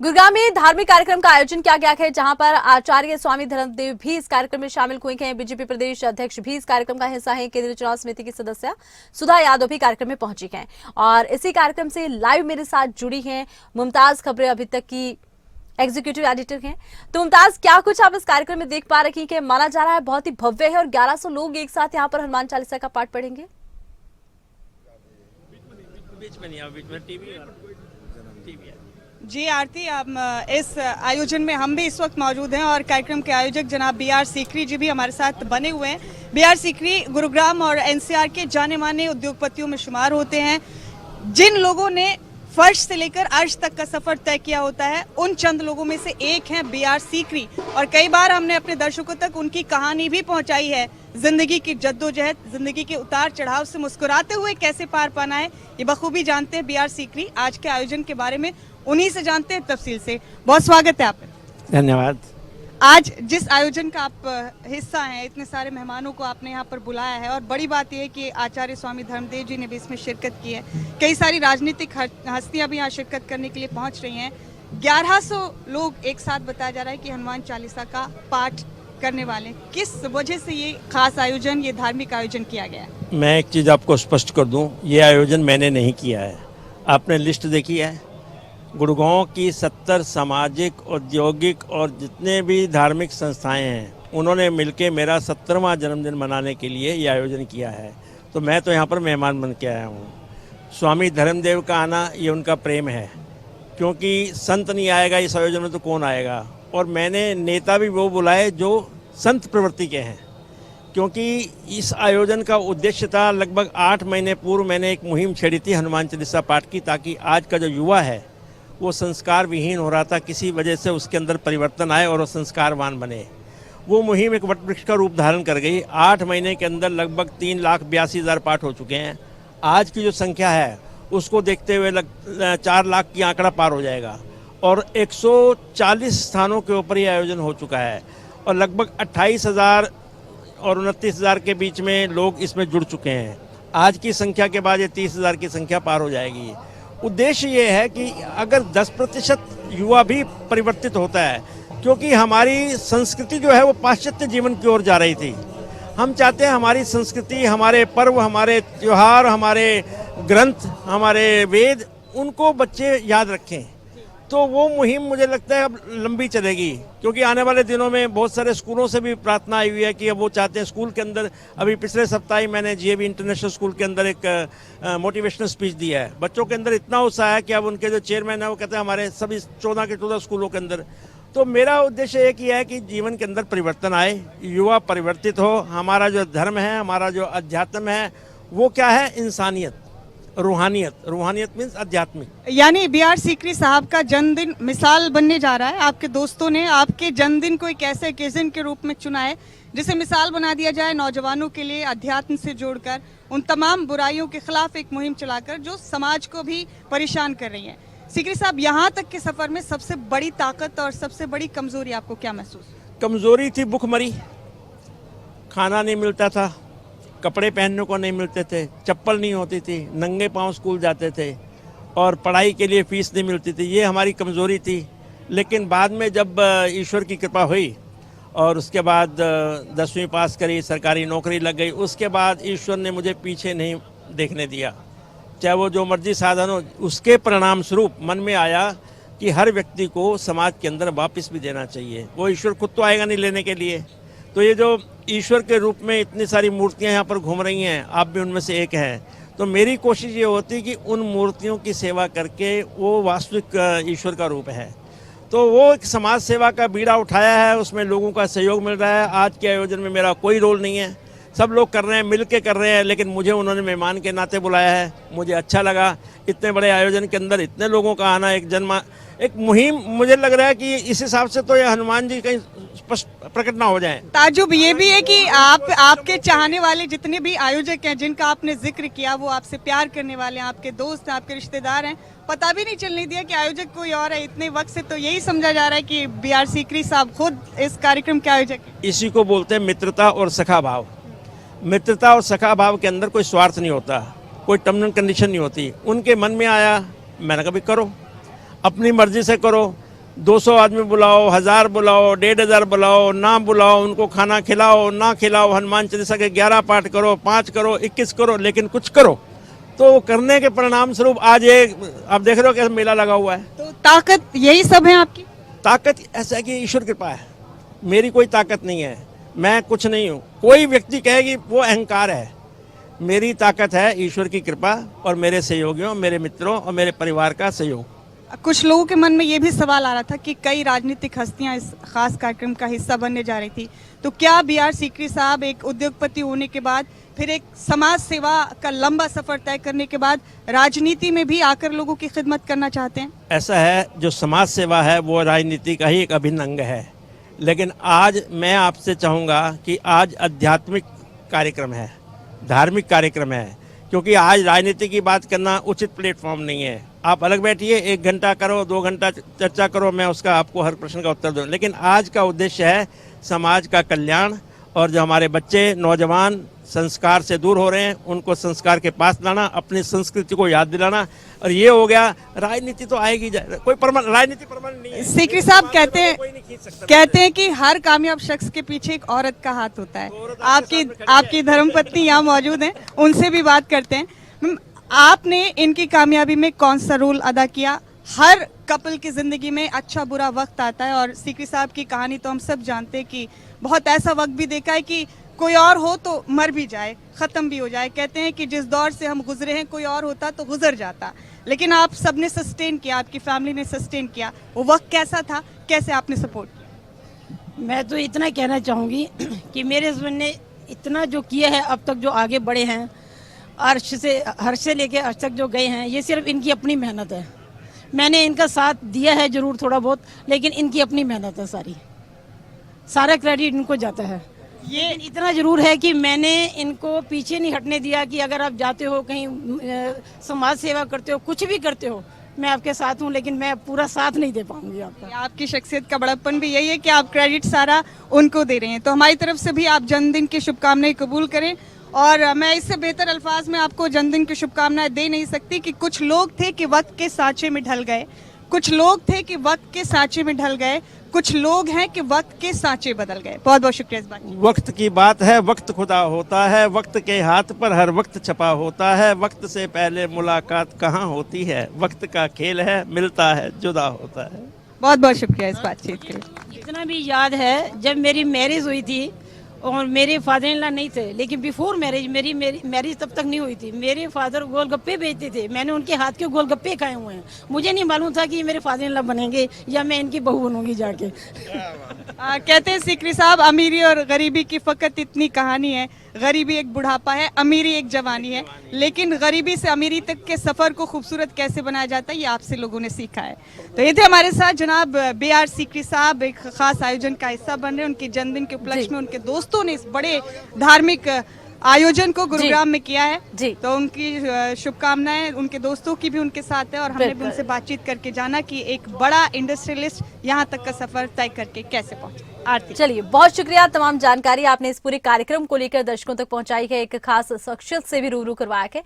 गुरुग्राम में धार्मिक कार्यक्रम का आयोजन किया गया है, जहां पर आचार्य स्वामी धर्मदेव भी इस कार्यक्रम में शामिल हुए हैं। बीजेपी प्रदेश अध्यक्ष भी इस कार्यक्रम का हिस्सा हैं। केंद्रीय चुनाव समिति की सदस्य सुधा यादव भी कार्यक्रम में पहुंची हैं और इसी कार्यक्रम से लाइव मेरे साथ जुड़ी हैं मुमताज खबरें अभी तक की एग्जीक्यूटिव एडिटर हैं। तो मुमताज, क्या कुछ आप इस कार्यक्रम में देख पा रही हैं कि माना जा रहा है बहुत ही भव्य है और 1100 लोग एक साथ यहाँ पर हनुमान चालीसा का पाठ पढ़ेंगे? जी आरती, इस आयोजन में हम भी इस वक्त मौजूद हैं और कार्यक्रम के आयोजक जनाब BR सीकरी जी भी हमारे साथ बने हुए हैं। BR सीकरी गुरुग्राम और NCR के जाने माने उद्योगपतियों में शुमार होते हैं। जिन लोगों ने फर्श से लेकर अर्श तक का सफर तय किया होता है, उन चंद लोगों में से एक हैं BR सीकरी। और कई बार हमने अपने दर्शकों तक उनकी कहानी भी पहुंचाई है, जिंदगी की जद्दोजहद, जिंदगी के उतार चढ़ाव से मुस्कुराते हुए कैसे पार पाना है, ये बखूबी जानते हैं BR सीकरी। आज के आयोजन के बारे में उन्हीं से जानते हैं तफसील से। बहुत स्वागत है आपका। धन्यवाद। आज जिस आयोजन का आप हिस्सा हैं, इतने सारे मेहमानों को आपने यहाँ पर बुलाया है और बड़ी बात यह है कि आचार्य स्वामी धर्मदेव जी ने भी इसमें शिरकत की है। कई सारी राजनीतिक हस्तियां भी यहाँ शिरकत करने के लिए पहुँच रही हैं। 1100 लोग एक साथ बताया जा रहा है कि हनुमान चालीसा का पाठ करने वाले। किस वजह से ये खास आयोजन, ये धार्मिक आयोजन किया गया है? मैं एक चीज़ आपको स्पष्ट कर दूं, ये आयोजन मैंने नहीं किया है। आपने लिस्ट देखी है? गुड़गांव की 70 सामाजिक, औद्योगिक और जितने भी धार्मिक संस्थाएं हैं, उन्होंने मिलकर मेरा 70वां जन्मदिन मनाने के लिए ये आयोजन किया है। तो मैं तो यहाँ पर मेहमान बन के आया हूँ। स्वामी धर्मदेव का आना ये उनका प्रेम है, क्योंकि संत नहीं आएगा इस आयोजन में तो कौन आएगा। और मैंने नेता भी वो बुलाए जो संत प्रवृत्ति के हैं, क्योंकि इस आयोजन का उद्देश्य था, लगभग 8 महीने पूर्व मैंने एक मुहिम छेड़ी थी हनुमान चालीसा पाठ की, ताकि आज का जो युवा है वो संस्कार विहीन हो रहा था, किसी वजह से उसके अंदर परिवर्तन आए और वो संस्कारवान बने। वो मुहिम एक वटवृक्ष का रूप धारण कर गई। 8 महीने के अंदर लगभग 3,82,000 पाठ हो चुके हैं। आज की जो संख्या है उसको देखते हुए 4 लाख की आंकड़ा पार हो जाएगा और 140 स्थानों के ऊपर ये आयोजन हो चुका है और लगभग 28,000 और 29,000 के बीच में लोग इसमें जुड़ चुके हैं। आज की संख्या के बाद ये 30,000 की संख्या पार हो जाएगी। उद्देश्य ये है कि अगर 10% युवा भी परिवर्तित होता है, क्योंकि हमारी संस्कृति जो है वो पाश्चात्य जीवन की ओर जा रही थी। हम चाहते हैं हमारी संस्कृति, हमारे पर्व, हमारे त्योहार, हमारे ग्रंथ, हमारे वेद, उनको बच्चे याद रखें। तो वो मुहिम मुझे लगता है अब लंबी चलेगी, क्योंकि आने वाले दिनों में बहुत सारे स्कूलों से भी प्रार्थना आई हुई है कि अब वो चाहते हैं स्कूल के अंदर। अभी पिछले सप्ताह ही मैंने GAV इंटरनेशनल स्कूल के अंदर एक मोटिवेशनल स्पीच दिया है। बच्चों के अंदर इतना उत्साह है कि अब उनके जो चेयरमैन है वो कहते हैं हमारे सभी 14 के 14 स्कूलों के अंदर। तो मेरा उद्देश्य एक ही है कि जीवन के अंदर परिवर्तन आए, युवा परिवर्तित हो। हमारा जो धर्म है, हमारा जो अध्यात्म है, वो क्या है? इंसानियत, रूहानियत। रूहानियत मीन्स आध्यात्मिक। यानी BR सीकरी साहब का जन्मदिन मिसाल बनने जा रहा है। आपके दोस्तों ने आपके जन्मदिन को एक ऐसे ओकेजन के रूप में चुना है जिसे मिसाल बना दिया जाए नौजवानों के लिए, अध्यात्म से जोड़कर, उन तमाम बुराइयों के खिलाफ एक मुहिम चलाकर जो समाज को भी परेशान कर रही है। सीकरी साहब, यहाँ तक के सफर में सबसे बड़ी ताकत और सबसे बड़ी कमजोरी आपको क्या महसूस? कमजोरी थी भूखमरी। खाना नहीं मिलता था, कपड़े पहनने को नहीं मिलते थे, चप्पल नहीं होती थी, नंगे पांव स्कूल जाते थे और पढ़ाई के लिए फीस नहीं मिलती थी। ये हमारी कमज़ोरी थी। लेकिन बाद में जब ईश्वर की कृपा हुई और उसके बाद 10वीं पास करी, सरकारी नौकरी लग गई, उसके बाद ईश्वर ने मुझे पीछे नहीं देखने दिया। चाहे वो जो मर्जी साधन हो, उसके परिणाम स्वरूप मन में आया कि हर व्यक्ति को समाज के अंदर वापस भी देना चाहिए। वो ईश्वर खुद तो आएगा नहीं लेने के लिए। तो ये जो ईश्वर के रूप में इतनी सारी मूर्तियां यहाँ पर घूम रही हैं, आप भी उनमें से एक हैं। तो मेरी कोशिश ये होती है कि उन मूर्तियों की सेवा करके, वो वास्तविक ईश्वर का रूप है। तो वो एक समाज सेवा का बीड़ा उठाया है, उसमें लोगों का सहयोग मिल रहा है। आज के आयोजन में मेरा कोई रोल नहीं है, सब लोग कर रहे हैं, मिल के कर रहे हैं, लेकिन मुझे उन्होंने मेहमान के नाते बुलाया है। मुझे अच्छा लगा इतने बड़े आयोजन के अंदर इतने लोगों का आना। एक मुहिम, मुझे लग रहा है कि इस हिसाब से तो ये हनुमान जी कहीं प्रकट ना हो जाए। ताजुब ये भी है कि आपके चाहने वाले जितने भी आयोजक हैं, जिनका आपने जिक्र किया, वो आपसे प्यार करने वाले हैं, आपके दोस्त हैं, आपके रिश्तेदार हैं, पता भी नहीं चलने दिया कि आयोजक कोई और है। इतने वक्त से तो यही समझा जा रहा है कि BR सीकरी साहब खुद इस कार्यक्रम के आयोजक हैं। इसी को बोलते हैं मित्रता और सखा भाव। मित्रता और सखा भाव के अंदर कोई स्वार्थ नहीं होता, कोई टर्म एंड कंडीशन नहीं होती। उनके मन में आया, मैंने कहा भी करो, अपनी मर्जी से करो। 200 आदमी बुलाओ, 1000 बुलाओ, 1500 बुलाओ, ना बुलाओ, उनको खाना खिलाओ ना खिलाओ, हनुमान चालीसा के 11 पाठ करो, 5 करो, 21 करो, लेकिन कुछ करो। तो करने के परिणाम स्वरूप आज ये आप देख रहे हो कैसा मेला लगा हुआ है। तो ताकत यही सब है आपकी? ताकत ऐसा है कि ईश्वर कृपा है, मेरी कोई ताकत नहीं है, मैं कुछ नहीं हूँ। कोई व्यक्ति कहेगी वो अहंकार है, मेरी ताकत है ईश्वर की कृपा और मेरे सहयोगियों, मेरे मित्रों और मेरे परिवार का सहयोग। कुछ लोगों के मन में ये भी सवाल आ रहा था कि कई राजनीतिक हस्तियां इस खास कार्यक्रम का हिस्सा बनने जा रही थी, तो क्या BR सीकरी साहब एक उद्योगपति होने के बाद, फिर एक समाज सेवा का लंबा सफर तय करने के बाद राजनीति में भी आकर लोगों की खिदमत करना चाहते हैं? ऐसा है, जो समाज सेवा है वो राजनीति का ही एक अभिन्न अंग है, लेकिन आज मैं आपसे चाहूँगा कि आज आध्यात्मिक कार्यक्रम है, धार्मिक कार्यक्रम है, क्योंकि आज राजनीति की बात करना उचित प्लेटफॉर्म नहीं है। आप अलग बैठिए, 1 घंटा करो, 2 घंटा चर्चा करो, मैं उसका आपको हर प्रश्न का उत्तर दूँ, लेकिन आज का उद्देश्य है समाज का कल्याण। और जो हमारे बच्चे नौजवान संस्कार से दूर हो रहे हैं, उनको संस्कार के पास लाना, अपनी संस्कृति को याद दिलाना। और ये हो गया, राजनीति तो आएगी, कोई राजनीति परमानेंट नहीं है। सीकरी साहब कहते हैं कि हर कामयाब शख्स के पीछे एक औरत का हाथ होता है। आपकी धर्मपत्नी यहाँ मौजूद हैं, उनसे भी बात करते हैं। आपने इनकी कामयाबी में कौन सा रोल अदा किया? हर कपल की जिंदगी में अच्छा बुरा वक्त आता है, और सीकरी साहब की कहानी तो हम सब जानते हैं कि बहुत ऐसा वक्त भी देखा है कि कोई और हो तो मर भी जाए, खत्म भी हो जाए। कहते हैं कि जिस दौर से हम गुजरे हैं, कोई और होता तो गुजर जाता, लेकिन आप सबने सस्टेन किया, आपकी फैमिली ने सस्टेन किया। वो वक्त कैसा था, कैसे आपने सपोर्ट किया? मैं तो इतना कहना चाहूँगी कि मेरे हस्बैंड ने इतना जो किया है, अब तक जो आगे बढ़े हैं, अर्श से लेके अर्श तक जो गए हैं, ये सिर्फ इनकी अपनी मेहनत है। मैंने इनका साथ दिया है जरूर थोड़ा बहुत, लेकिन इनकी अपनी मेहनत है, सारा क्रेडिट इनको जाता है। ये इतना जरूर है कि मैंने इनको पीछे नहीं हटने दिया कि अगर आप जाते हो कहीं समाज सेवा करते हो, कुछ भी करते हो, मैं आपके साथ हूँ, लेकिन मैं पूरा साथ नहीं दे पाऊंगी आपका। आपकी शख्सियत का बड़प्पन भी यही है कि आप क्रेडिट सारा उनको दे रहे हैं। तो हमारी तरफ से भी आप जन्मदिन की शुभकामनाएं कबूल करें, और मैं इससे बेहतर अल्फाज में आपको जन्मदिन की शुभकामनाएं दे नहीं सकती कि कुछ लोग थे कि वक्त के सांचे में ढल गए, कुछ लोग थे कि वक्त के सांचे में ढल गए, कुछ लोग हैं कि वक्त के सांचे बदल गए। बहुत बहुत शुक्रिया इस बात की। वक्त की बात है, वक्त खुदा होता है, वक्त के हाथ पर हर वक्त छपा होता है, वक्त से पहले मुलाकात कहाँ होती है, वक्त का खेल है, मिलता है, जुदा होता है। बहुत बहुत शुक्रिया इस बातचीत के लिए। इतना भी याद है, जब मेरी मैरिज हुई थी और मेरे फादर इन लॉ नहीं थे, लेकिन बिफोर मैरिज मेरी मैरिज तब तक नहीं हुई थी। मेरे फादर गोलगप्पे बेचते थे, मैंने उनके हाथ के गोलगप्पे खाए हुए हैं। मुझे नहीं मालूम था कि ये मेरे फादर इन लॉ बनेंगे या मैं इनकी बहू बनूंगी जाके। कहते हैं सीकरी साहब, अमीरी और गरीबी की फकत इतनी कहानी है, गरीबी एक बुढ़ापा है, अमीरी एक जवानी है, लेकिन गरीबी से अमीरी तक के सफर को खूबसूरत कैसे बनाया जाता है, ये आपसे लोगों ने सीखा है। तो ये थे हमारे साथ जनाब BR सीकरी साहब, एक खास आयोजन का हिस्सा बन रहे हैं। उनके जन्मदिन के उपलक्ष्य में उनके दोस्तों ने इस बड़े धार्मिक आयोजन को गुरुग्राम में किया है जी। तो उनकी शुभकामनाएं उनके दोस्तों की भी उनके साथ है, और हमने भी उनसे बातचीत करके जाना कि एक बड़ा इंडस्ट्रियलिस्ट यहाँ तक का सफर तय करके कैसे पहुंचे। आरती, चलिए, बहुत शुक्रिया। तमाम जानकारी आपने इस पूरे कार्यक्रम को लेकर दर्शकों तक पहुंचाई है, एक खास शख्सियत से भी रूबरू करवाया है।